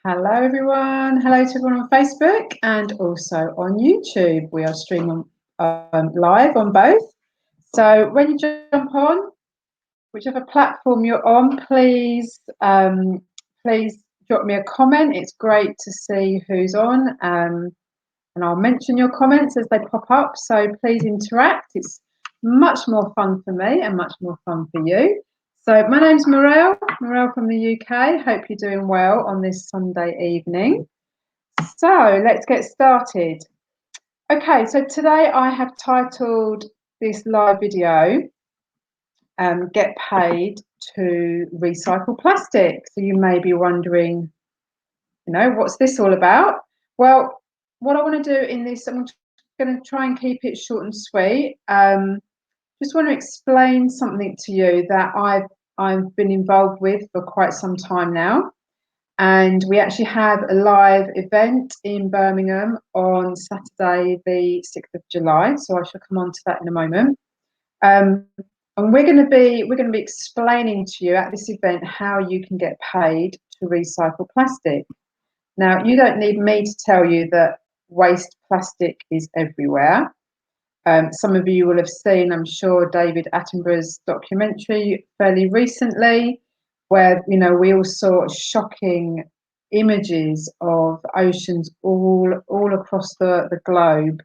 Hello, everyone. Hello to everyone on Facebook and also on YouTube. We are streaming live on both. So when you jump on, whichever platform you're on, please drop me a comment. It's great to see who's on, and I'll mention your comments as they pop up. So please interact. It's much more fun for me and much more fun for you. So my name's Morel from the UK. Hope you're doing well on this Sunday evening. So let's get started. Okay, so today I have titled this live video, Get Paid to Recycle Plastic. So you may be wondering, what's this all about? Well, what I want to do in this, I'm going to try and keep it short and sweet. Just want to explain something to you that I've been involved with for quite some time now. And we actually have a live event in Birmingham on Saturday, the 6th of July. So I shall come on to that in a moment. And we're going to be explaining to you at this event how you can get paid to recycle plastic. Now, you don't need me to tell you that waste plastic is everywhere. Some of you will have seen, I'm sure, David Attenborough's documentary fairly recently, where we all saw shocking images of oceans all across the globe,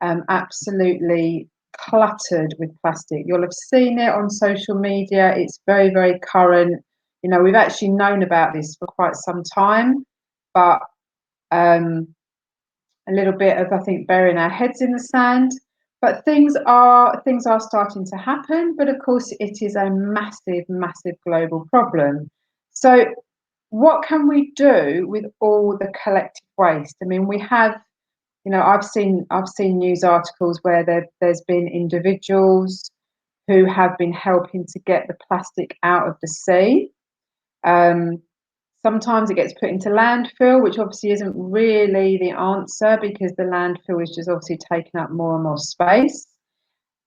absolutely cluttered with plastic. You'll have seen it on social media. It's very, very current. We've actually known about this for quite some time, but a little bit of, I think, burying our heads in the sand. But things are starting to happen, but of course it is a massive, massive global problem. So what can we do with all the collective waste? I mean, we have, I've seen news articles where there's been individuals who have been helping to get the plastic out of the sea. Sometimes it gets put into landfill, which obviously isn't really the answer because the landfill is just obviously taking up more and more space.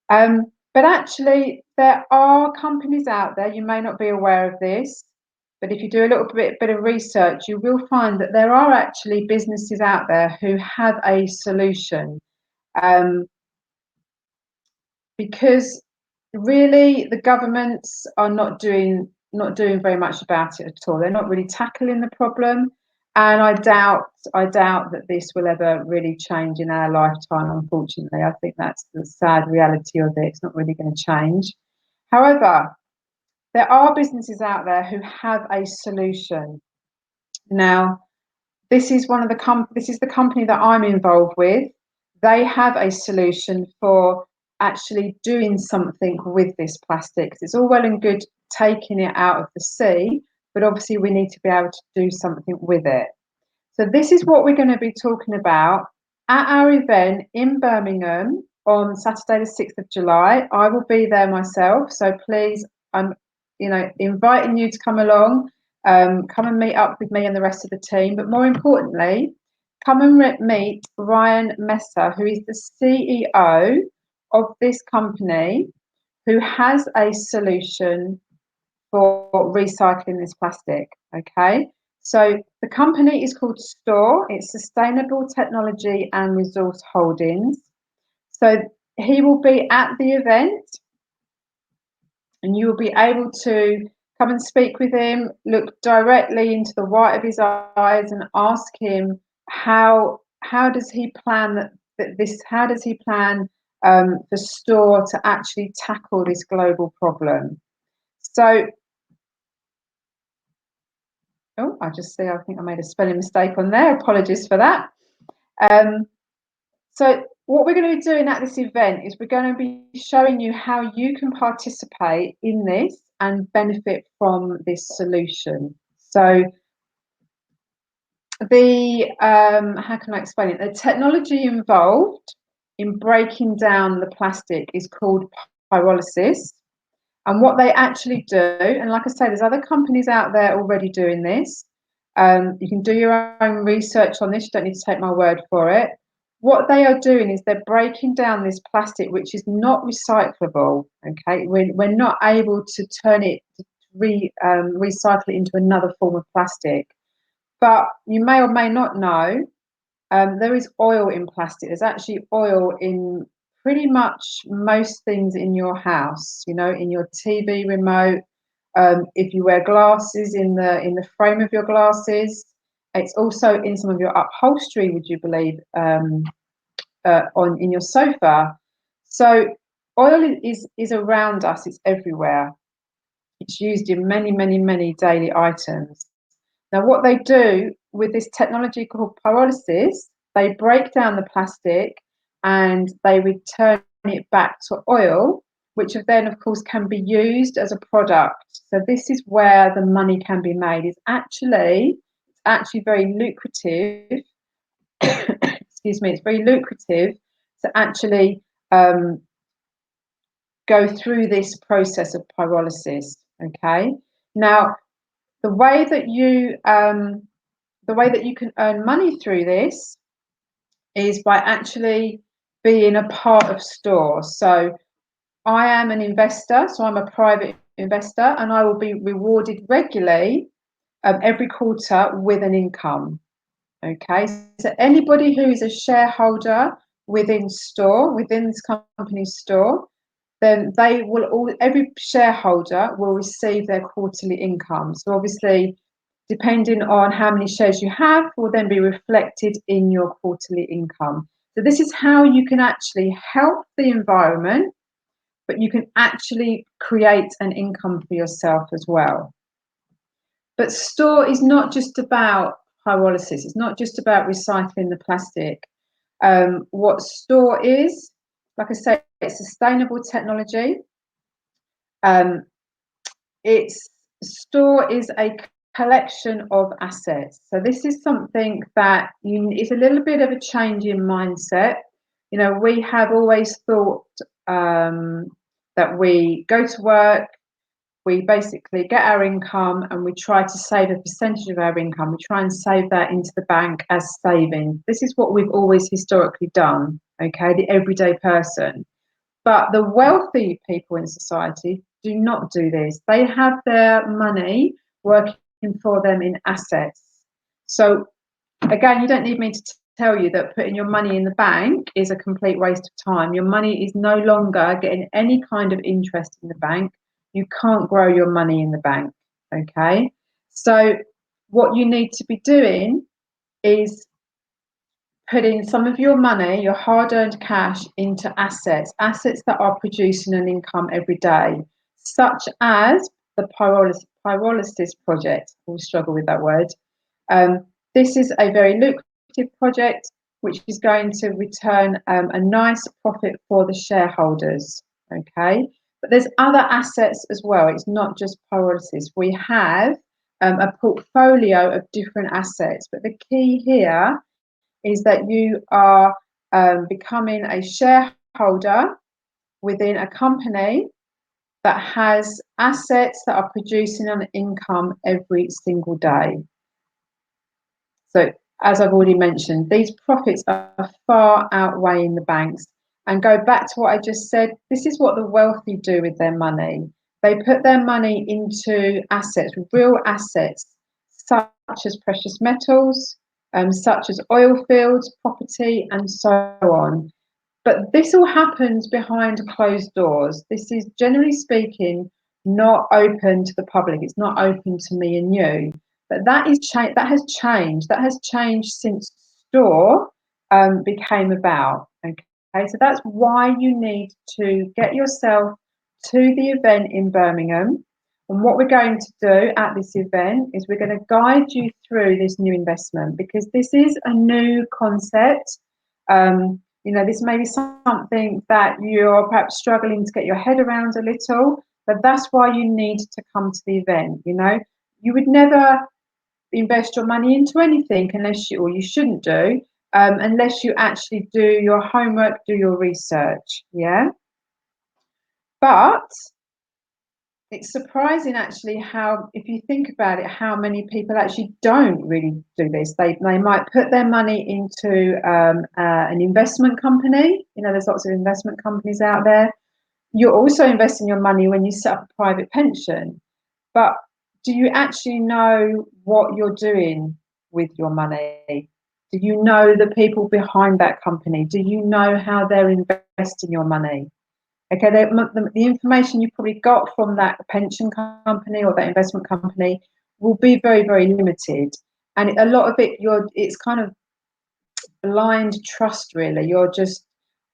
But actually, there are companies out there, you may not be aware of this, but if you do a little bit of research, you will find that there are actually businesses out there who have a solution. Because really the governments are not doing very much about it at all. They're not really tackling the problem, and I doubt that this will ever really change in our lifetime, unfortunately. I think that's the sad reality of it. It's not really going to change. However, there are businesses out there who have a solution. Now, this is the company that I'm involved with. They have a solution for actually doing something with this plastic. It's all well and good taking it out of the sea, but obviously we need to be able to do something with it. So this is what we're going to be talking about at our event in Birmingham on Saturday the 6th of July. I will be there myself, so please, I'm inviting you to come along. Come and meet up with me and the rest of the team, but more importantly, come and meet Ryan Messer, who is the CEO of this company, who has a solution for recycling this plastic. Okay, so the company is called STORE. It's Sustainable Technology and Resource Holdings. So he will be at the event, and you will be able to come and speak with him, look directly into the white of his eyes and ask him how does he plan how does he plan for STORE to actually tackle this global problem. So I think I made a spelling mistake on there. Apologies for that. So what we're going to be doing at this event is we're going to be showing you how you can participate in this and benefit from this solution. So how can I explain it? The technology involved in breaking down the plastic is called pyrolysis. And what they actually do, and like I say, there's other companies out there already doing this. You can do your own research on this. You don't need to take my word for it. What they are doing is they're breaking down this plastic, which is not recyclable. Okay, we're not able to turn it, recycle it into another form of plastic. But you may or may not know, there is oil in plastic. There's actually oil in pretty much most things in your house, you know, in your TV remote, if you wear glasses, in the frame of your glasses. It's also in some of your upholstery, would you believe, on in your sofa. So oil is around us, it's everywhere. It's used in many, many, many daily items. Now, what they do with this technology called pyrolysis, they break down the plastic and they return it back to oil, which then, of course, can be used as a product. So this is where the money can be made. It's actually very lucrative. Excuse me. It's very lucrative to actually um, go through this process of pyrolysis. Okay. Now, the way that you can earn money through this is by actually being a part of stores. So I am an investor, so I'm a private investor, and I will be rewarded regularly every quarter with an income. Okay, so anybody who is a shareholder within this company's store, then every shareholder will receive their quarterly income. So obviously, depending on how many shares you have, will then be reflected in your quarterly income. So this is how you can actually help the environment, but you can actually create an income for yourself as well. But store is not just about pyrolysis. It's not just about recycling the plastic. What store is, like I say, it's sustainable technology. Its store is a collection of assets. So this is something that is a little bit of a change in mindset. You know, we have always thought that we go to work, we basically get our income and we try to save a percentage of our income. We try and save that into the bank as savings. This is what we've always historically done, okay, the everyday person. But the wealthy people in society do not do this. They have their money working for them in assets. So again, you don't need me to tell you that putting your money in the bank is a complete waste of time. Your money is no longer getting any kind of interest in the bank. You can't grow your money in the bank. Okay. So what you need to be doing is putting some of your money, your hard-earned cash, into assets that are producing an income every day, such as the pyrolysis project. We'll struggle with that word. This is a very lucrative project which is going to return a nice profit for the shareholders. Okay, but there's other assets as well. It's not just pyrolysis. We have a portfolio of different assets, but the key here is that you are becoming a shareholder within a company that has assets that are producing an income every single day. So, as I've already mentioned, these profits are far outweighing the banks. And go back to what I just said, this is what the wealthy do with their money. They put their money into assets, real assets, such as precious metals, such as oil fields, property, and so on. But this all happens behind closed doors. This is, generally speaking, not open to the public. It's not open to me and you. But that has changed. That has changed since Store became about. Okay, so that's why you need to get yourself to the event in Birmingham. And what we're going to do at this event is we're going to guide you through this new investment, because this is a new concept. You know, this may be something that you're perhaps struggling to get your head around a little, but that's why you need to come to the event. You know, you would never invest your money into anything or you shouldn't do, unless you actually do your homework, do your research. Yeah. But it's surprising actually how, if you think about it, how many people actually don't really do this. They might put their money into an investment company. You know, there's lots of investment companies out there. You're also investing your money when you set up a private pension. But do you actually know what you're doing with your money? Do you know the people behind that company? Do you know how they're investing your money? Okay, the information you probably got from that pension company or that investment company will be very, very limited. And a lot of it, it's kind of blind trust, really. You're just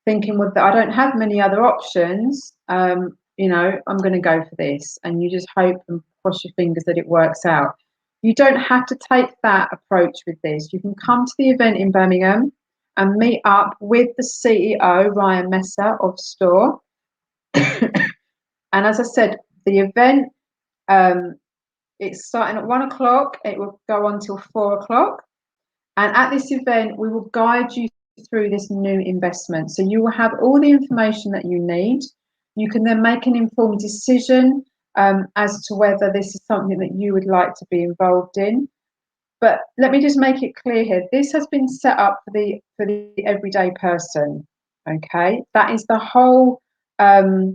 thinking, well, I don't have many other options. I'm going to go for this. And you just hope and cross your fingers that it works out. You don't have to take that approach with this. You can come to the event in Birmingham and meet up with the CEO, Ryan Messer of Store. And as I said, the event, it's starting at 1 o'clock. It will go on till 4 o'clock. And at this event, we will guide you through this new investment. So you will have all the information that you need. You can then make an informed decision as to whether this is something that you would like to be involved in. But let me just make it clear here. This has been set up for the everyday person. Okay, that is the whole sort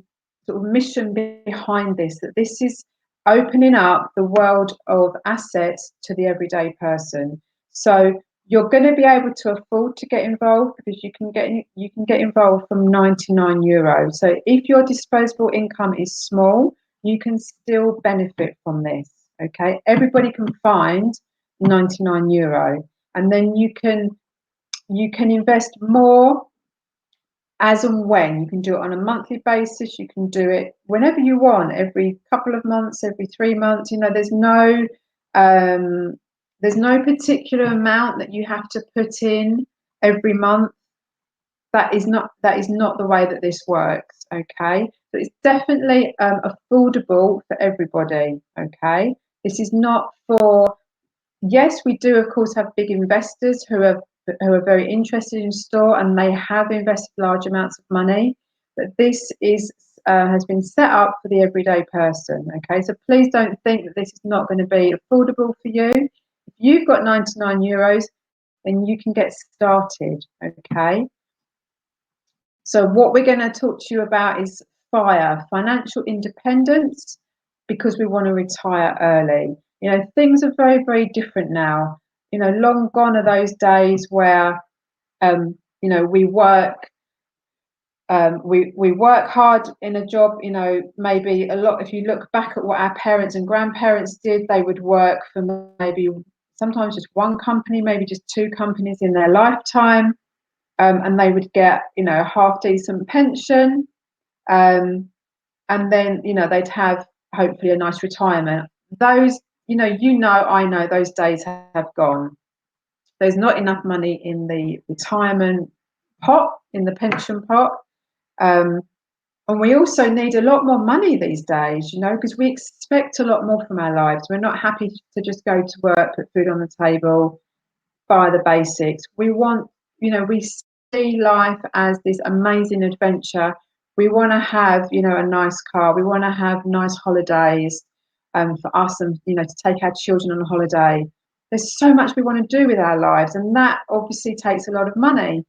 of mission behind this. That this is opening up the world of assets to the everyday person. So you're going to be able to afford to get involved because you can get involved from €99. So if your disposable income is small, you can still benefit from this. Okay, everybody can find €99, and then you can invest more as and when. You can do it on a monthly basis. You can do it whenever you want, every couple of months, every 3 months. There's no particular amount that you have to put in every month. That is not the way that this works. Okay, so it's definitely affordable for everybody. Okay, this is not for. Yes, we do, of course, have big investors who are very interested in Store, and they have invested large amounts of money. But this has been set up for the everyday person. Okay, so please don't think that this is not going to be affordable for you. If you've got €99, then you can get started. Okay. So what we're going to talk to you about is financial independence, because we want to retire early. Things are very, very different now. Long gone are those days where, we work hard in a job, maybe a lot. If you look back at what our parents and grandparents did, they would work for maybe sometimes just one company, maybe just two companies in their lifetime. And they would get, a half decent pension. And then, they'd have hopefully a nice retirement. Those, I know those days have gone. There's not enough money in the retirement pot, in the pension pot. And we also need a lot more money these days, because we expect a lot more from our lives. We're not happy to just go to work, put food on the table, buy the basics. We want, we see life as this amazing adventure. We want to have, a nice car. We want to have nice holidays for us, and, to take our children on a holiday. There's so much we want to do with our lives, and that obviously takes a lot of money.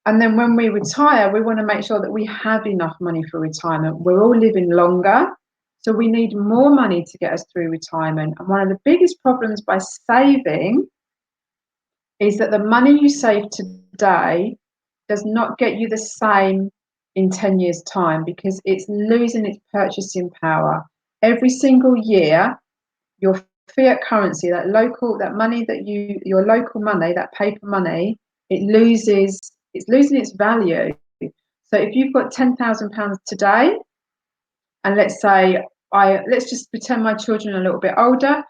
And then when we retire, we want to make sure that we have enough money for retirement. We're all living longer, so we need more money to get us through retirement. And one of the biggest problems by saving is that the money you save today does not get you the same in 10 years' time, because it's losing its purchasing power. Every single year, your fiat currency, that money your local money, that paper money, it's losing its value. So if you've got £10,000 today, and let's just pretend my children are a little bit older,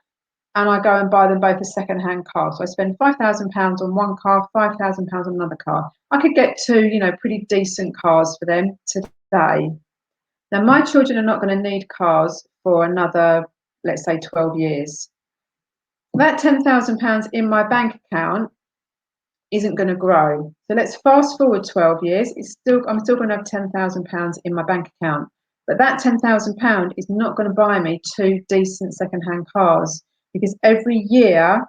and I go and buy them both a second-hand car. So I spend £5,000 on one car, £5,000 on another car. I could get two, pretty decent cars for them today. Now, my children are not going to need cars for another, let's say, 12 years. That £10,000 in my bank account isn't going to grow. So let's fast forward 12 years. I'm still going to have £10,000 in my bank account. But that £10,000 is not going to buy me two decent second-hand cars, because every year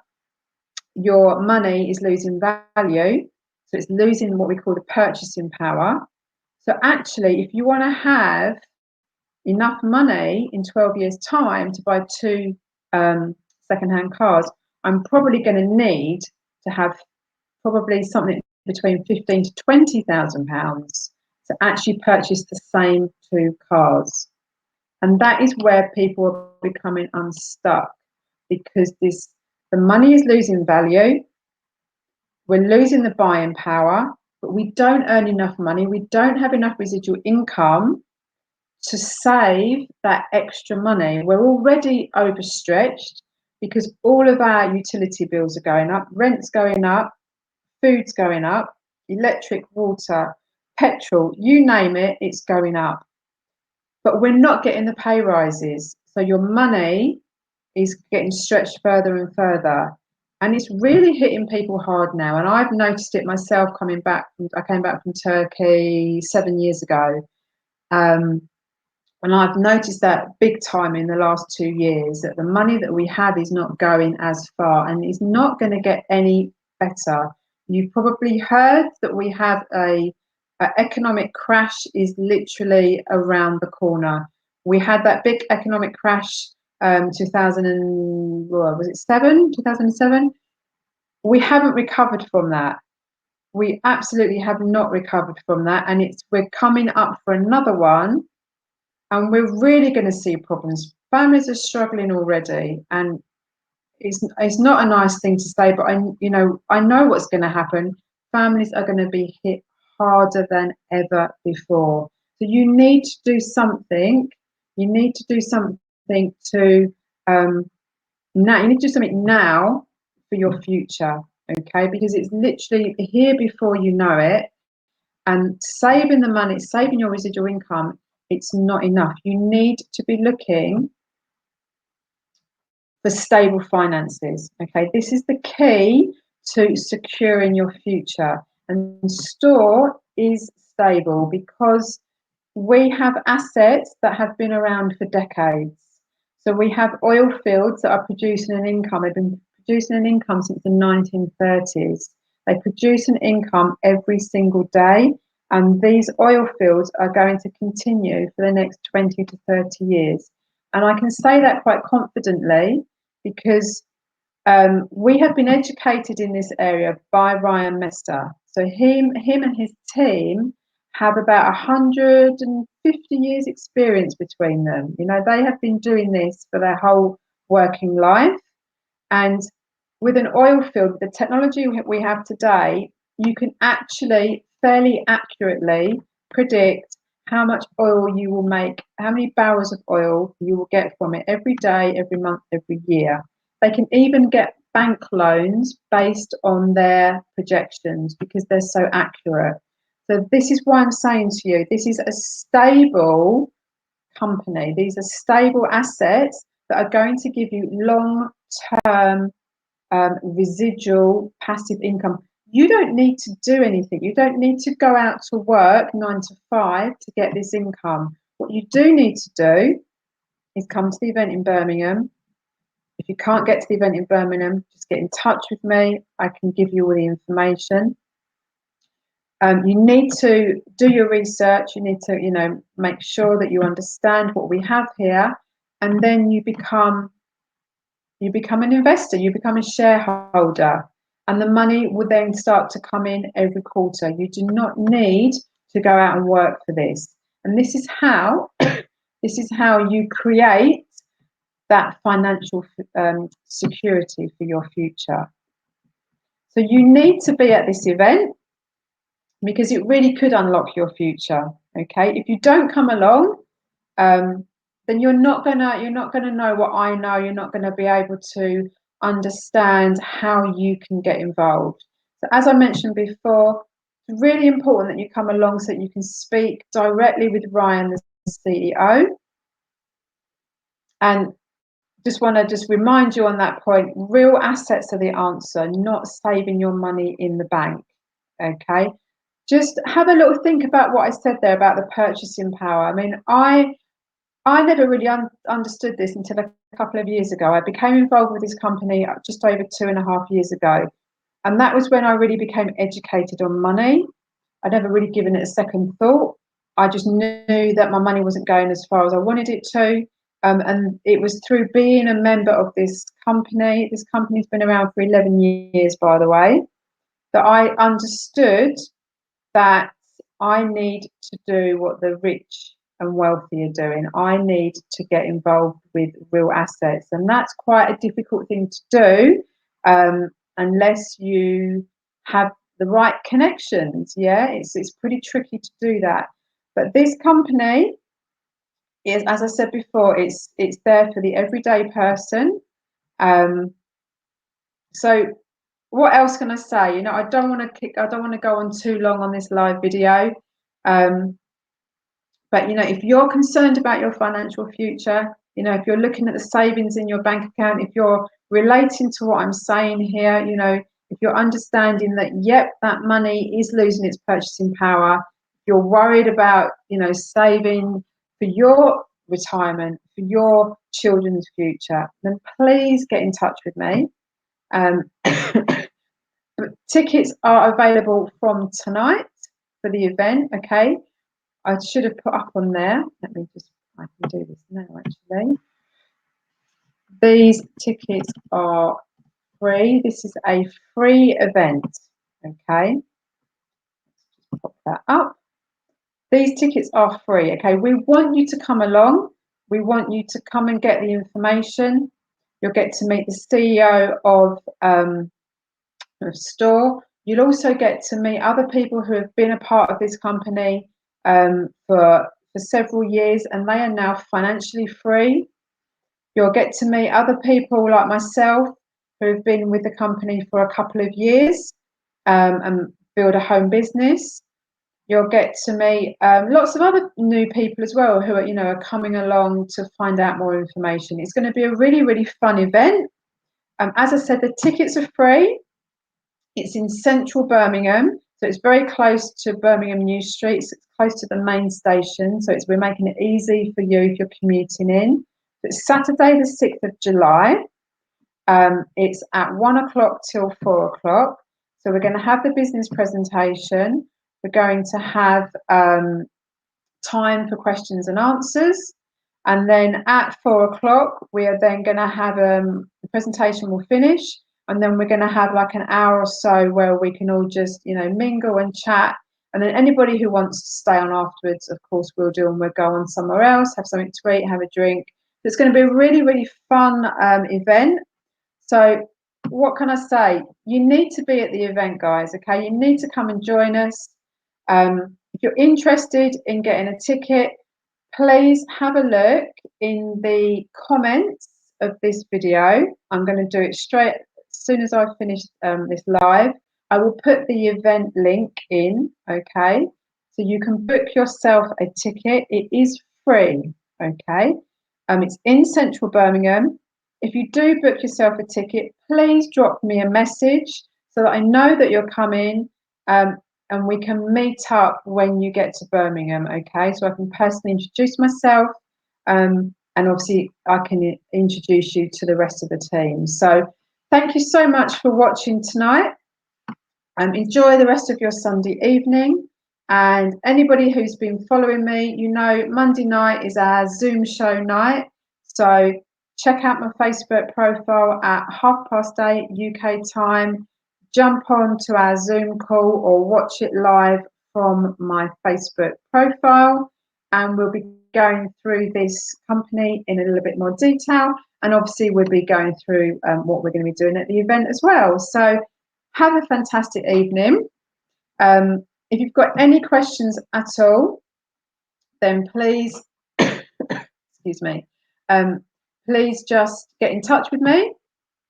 your money is losing value. So it's losing what we call the purchasing power. So actually, if you want to have enough money in 12 years' time to buy two second-hand cars, I'm probably going to need to have probably something between 15 to 20,000 pounds to actually purchase the same 2 cars. And that is where people are becoming unstuck, because the money is losing value, we're losing the buying power, but we don't earn enough money, we don't have enough residual income to save that extra money. We're already overstretched because all of our utility bills are going up, rent's going up, food's going up, electric, water, petrol, you name it, it's going up. But we're not getting the pay rises. So your money is getting stretched further and further. And it's really hitting people hard now. And I've noticed it myself coming back. I came back from Turkey 7 years ago. And I've noticed that big time in the last 2 years, that the money that we have is not going as far and is not going to get any better. You've probably heard that we have a economic crash is literally around the corner. We had that big economic crash 2007? We haven't recovered from that. We absolutely have not recovered from that, and we're coming up for another one. And we're really going to see problems. Families are struggling already, and it's not a nice thing to say, but I know what's going to happen. Families are going to be hit harder than ever before. So you need to do something. You need to do something to now. You need to do something now for your future, okay? Because it's literally here before you know it. And saving the money, saving your residual income, it's not enough. You need to be looking for stable finances. Okay, this is the key to securing your future. And Store is stable because we have assets that have been around for decades. So we have oil fields that are producing an income. They've been producing an income since the 1930s. They produce an income every single day. And these oil fields are going to continue for the next 20 to 30 years. And I can say that quite confidently because we have been educated in this area by Ryan Mester. So him and his team have about 150 years experience between them. You know, they have been doing this for their whole working life. And with an oil field, the technology we have today, you can actually fairly accurately predict how much oil you will make, how many barrels of oil you will get from it every day, every month, every year. They can even get bank loans based on their projections because they're so accurate. So this is why I'm saying to you, this is a stable company. These are stable assets that are going to give you long-term residual passive income. You don't need to do anything. You don't need to go out to work 9 to 5 to get this income. What you do need to do is come to the event in Birmingham. If you can't get to the event in Birmingham, just get in touch with me. I can give you all the information. You need to do your research. You need to, make sure that you understand what we have here, and then you become an investor. You become a shareholder, and the money will then start to come in every quarter. You do not need to go out and work for this, and this is how you create that financial security for your future. So you need to be at this event because it really could unlock your future. Okay, if you don't come along, then you're not gonna know what I know. You're not gonna be able to understand how you can get involved. So as I mentioned before, it's really important that you come along so that you can speak directly with Ryan, the CEO. And just want to remind you on that point, real assets are the answer, not saving your money in the bank. Okay, just have a little think about what I said there about the purchasing power. I mean, I never really understood this until a couple of years ago. I became involved with this company just over 2.5 years ago, and that was when I really became educated on money. I'd never really given it a second thought. I just knew that my money wasn't going as far as I wanted it to. And it was through being a member of this company. This company's been around for 11 years, by the way, that I understood that I need to do what the rich and wealthy are doing. I need to get involved with real assets, and that's quite a difficult thing to do unless you have the right connections. Yeah, it's pretty tricky to do that. But this company is, as I said before, it's there for the everyday person. Um, so what else can I say? You know, I don't want to go on too long on this live video. But you know, if you're concerned about your financial future, you know, if you're looking at the savings in your bank account, if you're relating to what I'm saying here, you know, if you're understanding that, yep, that money is losing its purchasing power, if you're worried about, you know, saving for your retirement, for your children's future, then please get in touch with me. Tickets are available from tonight for the event, okay? I should have put up on there. Let me just, I can do this now actually. These tickets are free. This is a free event, okay? Just pop that up. These tickets are free, okay? We want you to come along. We want you to come and get the information. You'll get to meet the CEO of store. You'll also get to meet other people who have been a part of this company for several years, and they are now financially free. You'll get to meet other people like myself who have been with the company for a couple of years and build a home business. You'll get to meet lots of other new people as well who are, you know, are coming along to find out more information. It's going to be a really, really fun event. As I said, the tickets are free. It's in central Birmingham, so it's very close to Birmingham New Street. It's close to the main station, so we're making it easy for you if you're commuting in. It's Saturday the 6th of July. It's at 1 o'clock till 4 o'clock. So we're going to have the business presentation. We're going to have time for questions and answers. And then at 4 o'clock, we are then going to have the presentation will finish. And then we're going to have like an hour or so where we can all just, you know, mingle and chat. And then anybody who wants to stay on afterwards, of course, we'll do, and we'll go on somewhere else, have something to eat, have a drink. It's going to be a really, really fun event. So what can I say? You need to be at the event, guys, okay? You need to come and join us. If you're interested in getting a ticket, please have a look in the comments of this video. I'm going to do it straight as soon as I finish this live. I will put the event link in, okay? So you can book yourself a ticket. It is free, okay? It's in central Birmingham. If you do book yourself a ticket, please drop me a message so that I know that you're coming. And we can meet up when you get to Birmingham, okay? So I can personally introduce myself, and obviously I can introduce you to the rest of the team. So thank you so much for watching tonight. Enjoy the rest of your Sunday evening. And anybody who's been following me, you know Monday night is our Zoom show night. So check out my Facebook profile at 8:30 UK time. Jump on to our Zoom call or watch it live from my Facebook profile, and we'll be going through this company in a little bit more detail, and obviously we'll be going through what we're going to be doing at the event as well. So have a fantastic evening. If you've got any questions at all, then please excuse me, please just get in touch with me.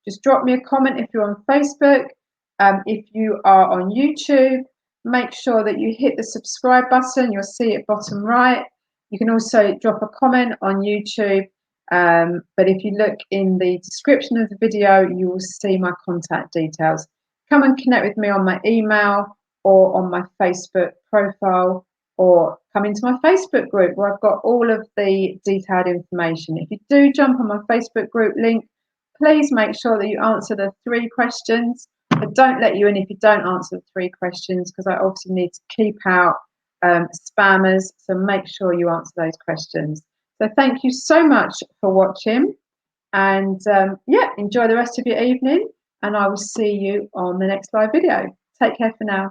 Just drop me a comment if you're on Facebook. If you are on YouTube, make sure that you hit the subscribe button. You'll see it bottom right. You can also drop a comment on YouTube. But if you look in the description of the video, you will see my contact details. Come and connect with me on my email or on my Facebook profile, or come into my Facebook group where I've got all of the detailed information. If you do jump on my Facebook group link, please make sure that you answer the 3 questions. I don't let you in if you don't answer the 3 questions, because I obviously need to keep out spammers. So make sure you answer those questions. So thank you so much for watching, and yeah, enjoy the rest of your evening, and I will see you on the next live video. Take care for now.